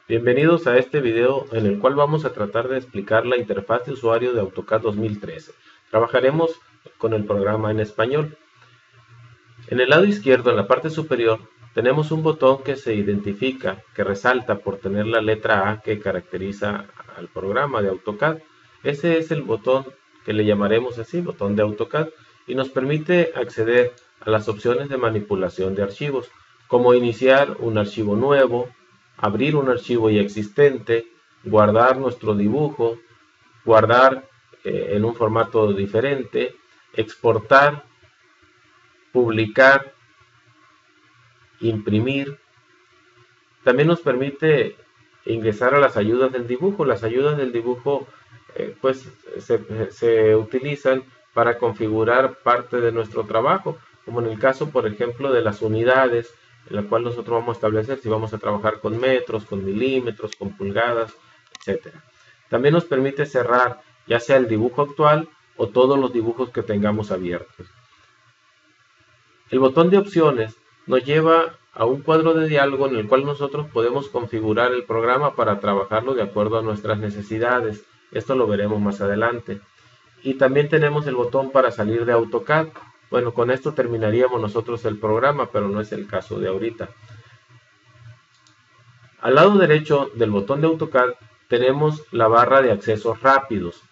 Bienvenidos a este video en el cual vamos a tratar de explicar la interfaz de usuario de AutoCAD 2013. Trabajaremos con el programa en español. En el lado izquierdo, en la parte superior, tenemos un botón que se identifica, que resalta por tener la letra A que caracteriza al programa de AutoCAD. Ese es el botón que le llamaremos así, botón de AutoCAD, y nos permite acceder a las opciones de manipulación de archivos, como iniciar un archivo nuevo, abrir un archivo ya existente, guardar nuestro dibujo, guardar en un formato diferente, exportar, publicar, imprimir. También nos permite ingresar a las ayudas del dibujo. Las ayudas del dibujo se utilizan para configurar parte de nuestro trabajo, como en el caso, por ejemplo, de las unidades, en la cual nosotros vamos a establecer si vamos a trabajar con metros, con milímetros, con pulgadas, etcétera. También nos permite cerrar ya sea el dibujo actual o todos los dibujos que tengamos abiertos. El botón de opciones nos lleva a un cuadro de diálogo en el cual nosotros podemos configurar el programa para trabajarlo de acuerdo a nuestras necesidades. Esto lo veremos más adelante. Y también tenemos el botón para salir de AutoCAD. Bueno, con esto terminaríamos nosotros el programa, pero no es el caso de ahorita. Al lado derecho del botón de AutoCAD tenemos la barra de accesos rápidos.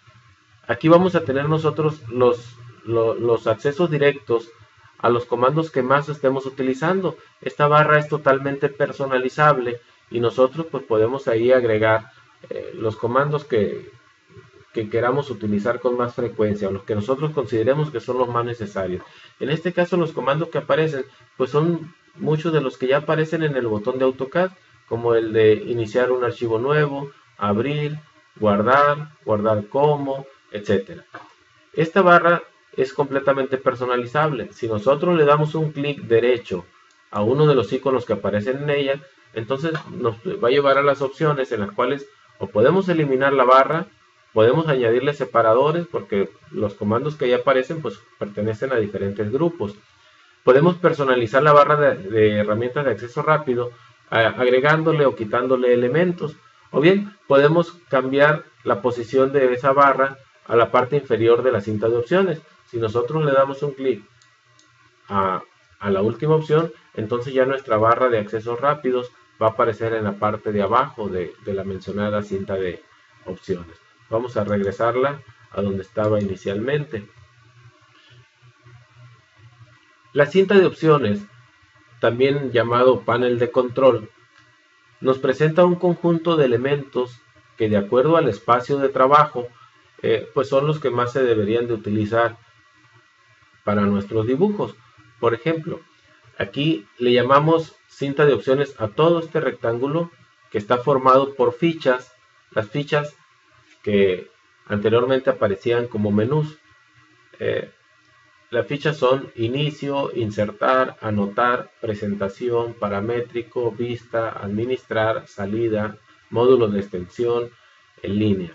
Aquí vamos a tener nosotros los accesos directos a los comandos que más estemos utilizando. Esta barra es totalmente personalizable y nosotros pues podemos ahí agregar los comandos que queramos utilizar con más frecuencia o los que nosotros consideremos que son los más necesarios. En este caso los comandos que aparecen pues son muchos de los que ya aparecen en el botón de AutoCAD, como el de iniciar un archivo nuevo, abrir, guardar, guardar como, etcétera. Esta barra es completamente personalizable. Si nosotros le damos un clic derecho a uno de los iconos que aparecen en ella, entonces nos va a llevar a las opciones en las cuales o podemos eliminar la barra, podemos añadirle separadores porque los comandos que ahí aparecen pues pertenecen a diferentes grupos. Podemos personalizar la barra de herramientas de acceso rápido agregándole o quitándole elementos, o bien podemos cambiar la posición de esa barra a la parte inferior de la cinta de opciones. Si nosotros le damos un clic a la última opción, entonces ya nuestra barra de accesos rápidos va a aparecer en la parte de abajo de la mencionada cinta de opciones. Vamos a regresarla a donde estaba inicialmente. La cinta de opciones, también llamado panel de control, nos presenta un conjunto de elementos que, de acuerdo al espacio de trabajo, pues son los que más se deberían de utilizar para nuestros dibujos. Por ejemplo, aquí le llamamos cinta de opciones a todo este rectángulo que está formado por fichas, las fichas que anteriormente aparecían como menús. Las fichas son inicio, insertar, anotar, presentación, paramétrico, vista, administrar, salida, módulos de extensión, en línea.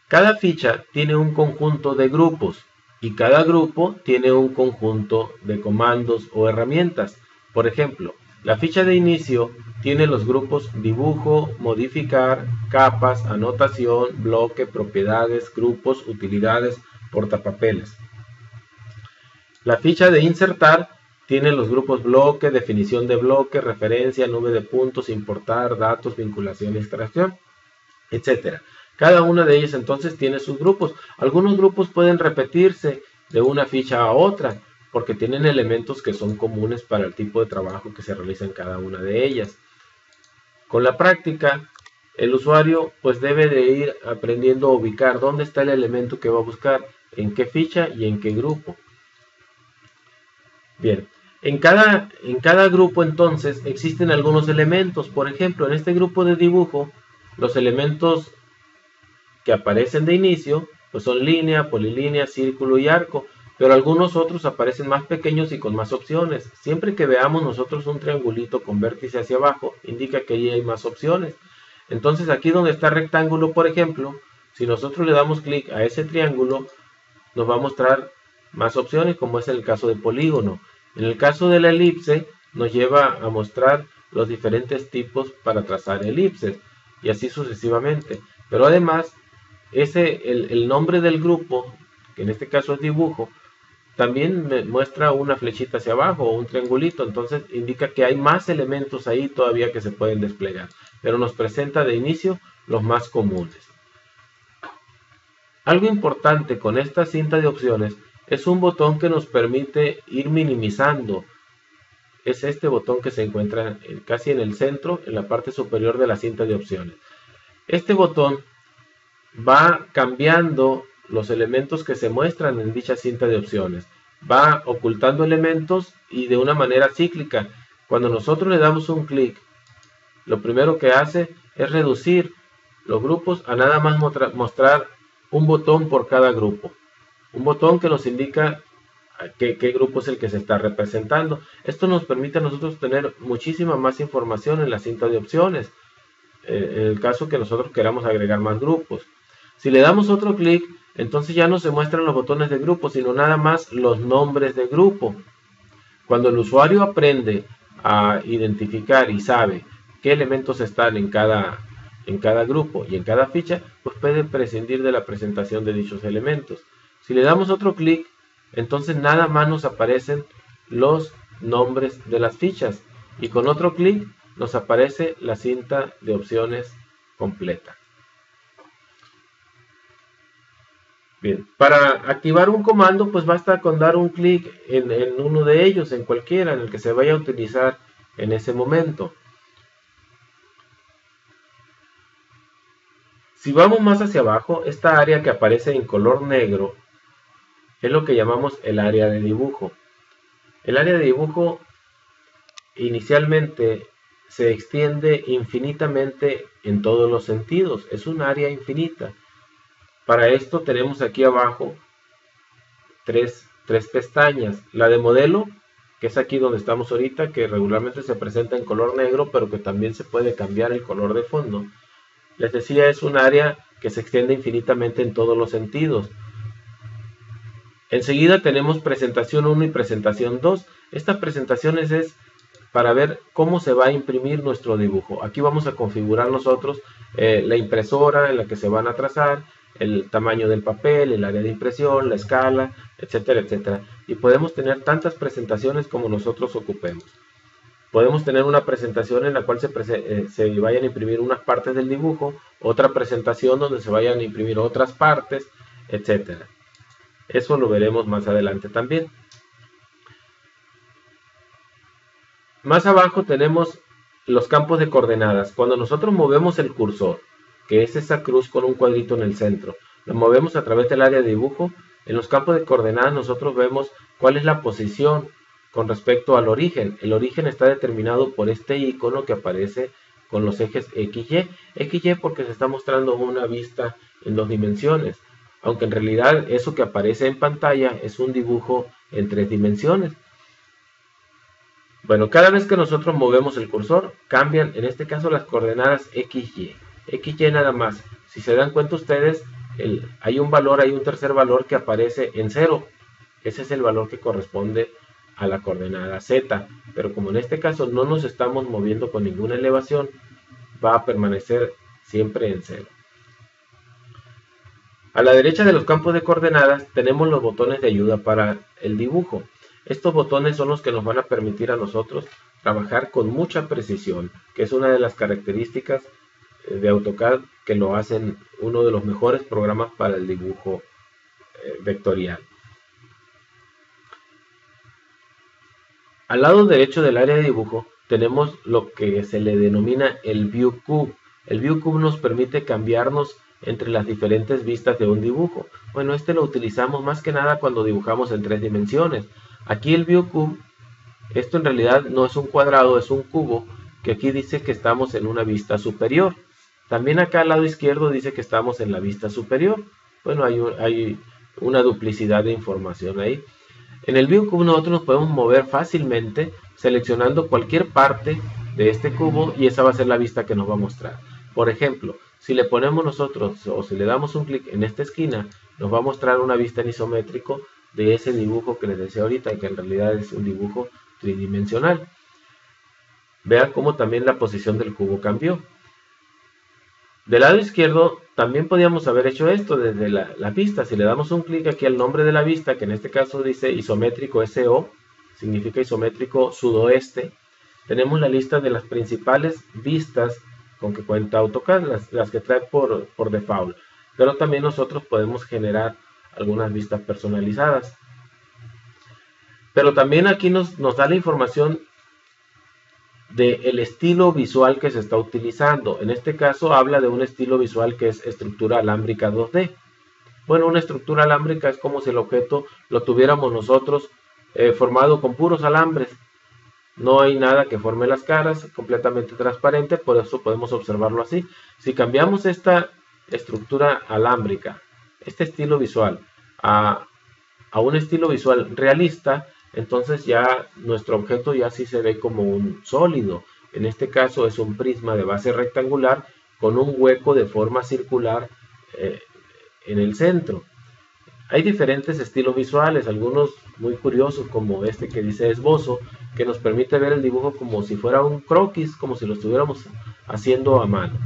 Cada ficha tiene un conjunto de grupos y cada grupo tiene un conjunto de comandos o herramientas. Por ejemplo, la ficha de inicio tiene los grupos dibujo, modificar, capas, anotación, bloque, propiedades, grupos, utilidades, portapapeles. La ficha de insertar tiene los grupos bloque, definición de bloque, referencia, nube de puntos, importar, datos, vinculación, extracción, etc. Cada una de ellas entonces tiene sus grupos. Algunos grupos pueden repetirse de una ficha a otra porque tienen elementos que son comunes para el tipo de trabajo que se realiza en cada una de ellas. Con la práctica, el usuario pues debe de ir aprendiendo a ubicar dónde está el elemento que va a buscar, en qué ficha y en qué grupo. Bien, en cada grupo entonces existen algunos elementos. Por ejemplo, en este grupo de dibujo, los elementos que aparecen de inicio pues son línea, polilínea, círculo y arco, pero algunos otros aparecen más pequeños y con más opciones. Siempre que veamos nosotros un triangulito con vértice hacia abajo, indica que ahí hay más opciones. Entonces aquí donde está rectángulo, por ejemplo, si nosotros le damos clic a ese triángulo, nos va a mostrar más opciones, como es el caso de polígono. En el caso de la elipse, nos lleva a mostrar los diferentes tipos para trazar elipses y así sucesivamente. Pero además, el nombre del grupo, que en este caso es dibujo, también me muestra una flechita hacia abajo o un triangulito, entonces indica que hay más elementos ahí todavía que se pueden desplegar, pero nos presenta de inicio los más comunes. Algo importante con esta cinta de opciones es un botón que nos permite ir minimizando. Es este botón que se encuentra casi en el centro, en la parte superior de la cinta de opciones. Este botón va cambiando los elementos que se muestran en dicha cinta de opciones. Va ocultando elementos y de una manera cíclica. Cuando nosotros le damos un clic, lo primero que hace es reducir los grupos a nada más mostrar un botón por cada grupo. Un botón que nos indica qué grupo es el que se está representando. Esto nos permite a nosotros tener muchísima más información en la cinta de opciones, en el caso que nosotros queramos agregar más grupos. Si le damos otro clic, entonces ya no se muestran los botones de grupo, sino nada más los nombres de grupo. Cuando el usuario aprende a identificar y sabe qué elementos están en cada grupo y en cada ficha, pues puede prescindir de la presentación de dichos elementos. Si le damos otro clic, entonces nada más nos aparecen los nombres de las fichas y con otro clic nos aparece la cinta de opciones completa. Bien, para activar un comando, pues basta con dar un clic en uno de ellos, en cualquiera, en el que se vaya a utilizar en ese momento. Si vamos más hacia abajo, esta área que aparece en color negro es lo que llamamos el área de dibujo. El área de dibujo inicialmente se extiende infinitamente en todos los sentidos, es un área infinita. Para esto tenemos aquí abajo tres pestañas. La de modelo, que es aquí donde estamos ahorita, que regularmente se presenta en color negro, pero que también se puede cambiar el color de fondo. Les decía, es un área que se extiende infinitamente en todos los sentidos. Enseguida tenemos presentación 1 y presentación 2. Estas presentaciones es para ver cómo se va a imprimir nuestro dibujo. Aquí vamos a configurar nosotros la impresora en la que se van a trazar, el tamaño del papel, el área de impresión, la escala, etcétera, etcétera. Y podemos tener tantas presentaciones como nosotros ocupemos. Podemos tener una presentación en la cual se vayan a imprimir unas partes del dibujo, otra presentación donde se vayan a imprimir otras partes, etcétera. Eso lo veremos más adelante también. Más abajo tenemos los campos de coordenadas. Cuando nosotros movemos el cursor, que es esa cruz con un cuadrito en el centro, lo movemos a través del área de dibujo, en los campos de coordenadas nosotros vemos cuál es la posición con respecto al origen. El origen está determinado por este icono que aparece con los ejes XY. XY porque se está mostrando una vista en 2 dimensiones, aunque en realidad eso que aparece en pantalla es un dibujo en 3 dimensiones. Bueno, cada vez que nosotros movemos el cursor, cambian en este caso las coordenadas XY. XY nada más. Si se dan cuenta ustedes, hay un valor, hay un tercer valor que aparece en 0. Ese es el valor que corresponde a la coordenada Z. Pero como en este caso no nos estamos moviendo con ninguna elevación, va a permanecer siempre en 0. A la derecha de los campos de coordenadas tenemos los botones de ayuda para el dibujo. Estos botones son los que nos van a permitir a nosotros trabajar con mucha precisión, que es una de las características de AutoCAD que lo hacen uno de los mejores programas para el dibujo vectorial. Al lado derecho del área de dibujo tenemos lo que se le denomina el View Cube. El View Cube nos permite cambiarnos entre las diferentes vistas de un dibujo. Bueno, este lo utilizamos más que nada cuando dibujamos en 3 dimensiones. Aquí el View Cube, esto en realidad no es un cuadrado, es un cubo, que aquí dice que estamos en una vista superior. También acá al lado izquierdo dice que estamos en la vista superior. Bueno, hay una duplicidad de información ahí. En el View Cube nosotros nos podemos mover fácilmente seleccionando cualquier parte de este cubo y esa va a ser la vista que nos va a mostrar. Por ejemplo, si le ponemos nosotros o si le damos un clic en esta esquina, nos va a mostrar una vista en isométrico de ese dibujo que les decía ahorita, que en realidad es un dibujo tridimensional. Vean cómo también la posición del cubo cambió. Del lado izquierdo también podíamos haber hecho esto desde la vista. Si le damos un clic aquí al nombre de la vista, que en este caso dice isométrico SO, significa isométrico sudoeste, tenemos la lista de las principales vistas con que cuenta AutoCAD, las que trae por default. Pero también nosotros podemos generar algunas vistas personalizadas. Pero también aquí nos da la información del estilo visual que se está utilizando. En este caso habla de un estilo visual que es estructura alámbrica 2D. Bueno, una estructura alámbrica es como si el objeto lo tuviéramos nosotros formado con puros alambres. No hay nada que forme las caras, completamente transparente, por eso podemos observarlo así. Si cambiamos esta estructura alámbrica, este estilo visual, a un estilo visual realista, entonces ya nuestro objeto ya sí se ve como un sólido. En este caso es un prisma de base rectangular con un hueco de forma circular en el centro. Hay diferentes estilos visuales, algunos muy curiosos como este que dice esbozo, que nos permite ver el dibujo como si fuera un croquis, como si lo estuviéramos haciendo a mano.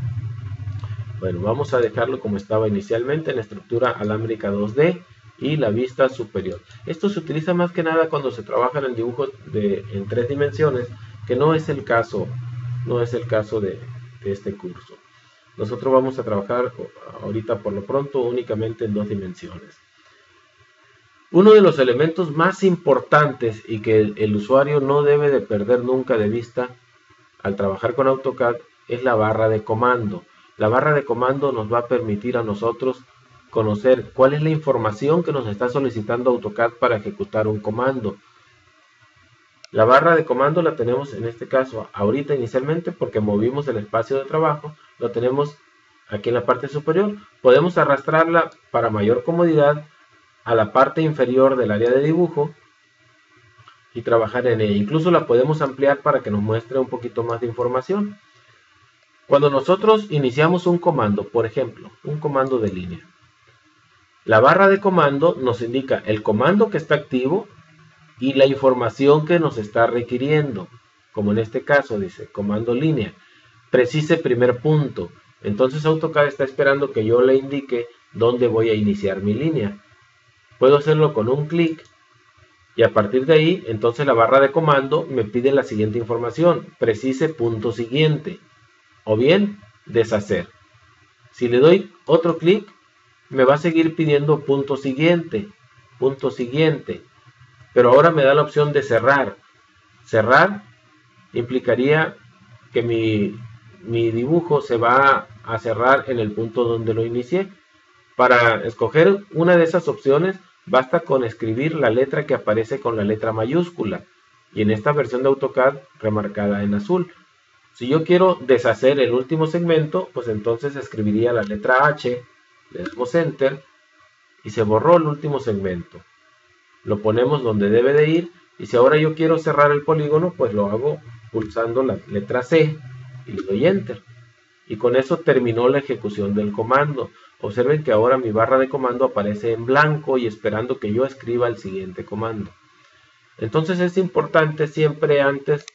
Bueno, vamos a dejarlo como estaba inicialmente en la estructura alámbrica 2D y la vista superior. Esto se utiliza más que nada cuando se trabaja en el dibujo en 3 dimensiones, que no es el caso de este curso. Nosotros vamos a trabajar ahorita por lo pronto únicamente en 2 dimensiones. Uno de los elementos más importantes y que el usuario no debe de perder nunca de vista al trabajar con AutoCAD es la barra de comando. La barra de comando nos va a permitir a nosotros conocer cuál es la información que nos está solicitando AutoCAD para ejecutar un comando. La barra de comando la tenemos en este caso ahorita inicialmente porque movimos el espacio de trabajo, lo tenemos aquí en la parte superior. Podemos arrastrarla para mayor comodidad a la parte inferior del área de dibujo y trabajar en ella. Incluso la podemos ampliar para que nos muestre un poquito más de información. Cuando nosotros iniciamos un comando, por ejemplo, un comando de línea, la barra de comando nos indica el comando que está activo y la información que nos está requiriendo. Como en este caso dice comando línea, precise primer punto. Entonces AutoCAD está esperando que yo le indique dónde voy a iniciar mi línea. Puedo hacerlo con un clic y a partir de ahí, entonces la barra de comando me pide la siguiente información, precise punto siguiente o bien deshacer. Si le doy otro clic, me va a seguir pidiendo punto siguiente, pero ahora me da la opción de cerrar. Cerrar implicaría que mi dibujo se va a cerrar en el punto donde lo inicié. Para escoger una de esas opciones, basta con escribir la letra que aparece con la letra mayúscula y en esta versión de AutoCAD remarcada en azul. Si yo quiero deshacer el último segmento, pues entonces escribiría la letra H, le damos Enter y se borró el último segmento. Lo ponemos donde debe de ir y si ahora yo quiero cerrar el polígono, pues lo hago pulsando la letra C y le doy Enter. Y con eso terminó la ejecución del comando. Observen que ahora mi barra de comando aparece en blanco y esperando que yo escriba el siguiente comando. Entonces es importante siempre antes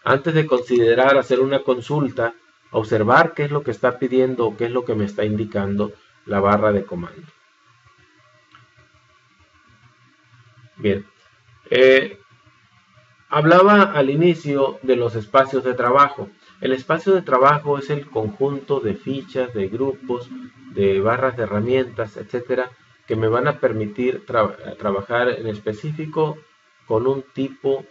de considerar hacer una consulta, observar qué es lo que está pidiendo o qué es lo que me está indicando la barra de comando. Bien, hablaba al inicio de los espacios de trabajo. El espacio de trabajo es el conjunto de fichas, de grupos, de barras de herramientas, etcétera, que me van a permitir trabajar en específico con un tipo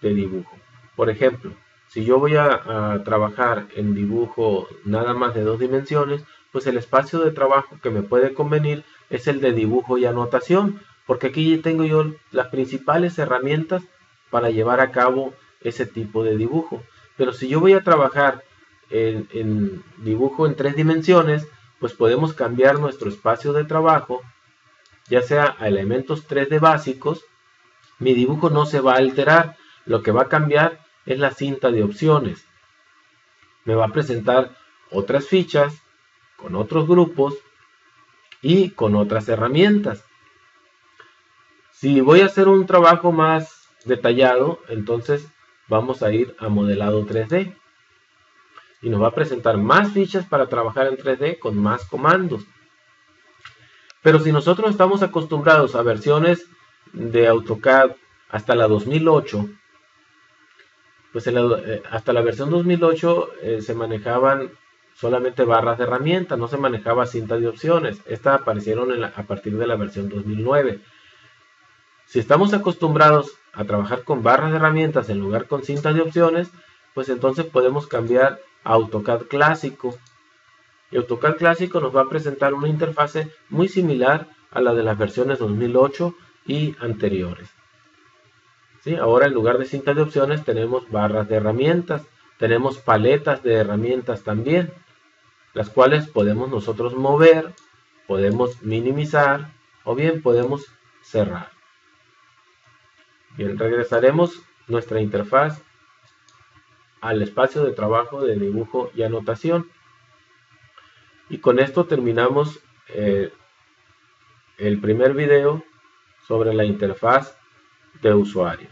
de dibujo. Por ejemplo, si yo voy a trabajar en dibujo nada más de 2 dimensiones, pues el espacio de trabajo que me puede convenir es el de dibujo y anotación, porque aquí tengo yo las principales herramientas para llevar a cabo ese tipo de dibujo. Pero si yo voy a trabajar en dibujo en 3 dimensiones, pues podemos cambiar nuestro espacio de trabajo, ya sea a elementos 3D básicos. Mi dibujo no se va a alterar, lo que va a cambiar es la cinta de opciones. Me va a presentar otras fichas con otros grupos y con otras herramientas. Si voy a hacer un trabajo más detallado, entonces vamos a ir a modelado 3D. Y nos va a presentar más fichas para trabajar en 3D con más comandos. Pero si nosotros estamos acostumbrados a versiones de AutoCAD hasta la 2008, pues hasta la versión 2008 se manejaban solamente barras de herramientas, no se manejaba cinta de opciones. Estas aparecieron a partir de la versión 2009. Si estamos acostumbrados a trabajar con barras de herramientas en lugar con cinta de opciones, pues entonces podemos cambiar a AutoCAD clásico. Y AutoCAD clásico nos va a presentar una interfase muy similar a la de las versiones 2008 y anteriores. ¿Sí? Ahora en lugar de cinta de opciones tenemos barras de herramientas, tenemos paletas de herramientas también, las cuales podemos nosotros mover, podemos minimizar o bien podemos cerrar. Bien, regresaremos nuestra interfaz al espacio de trabajo de dibujo y anotación. Y con esto terminamos el primer video sobre la interfaz de usuario.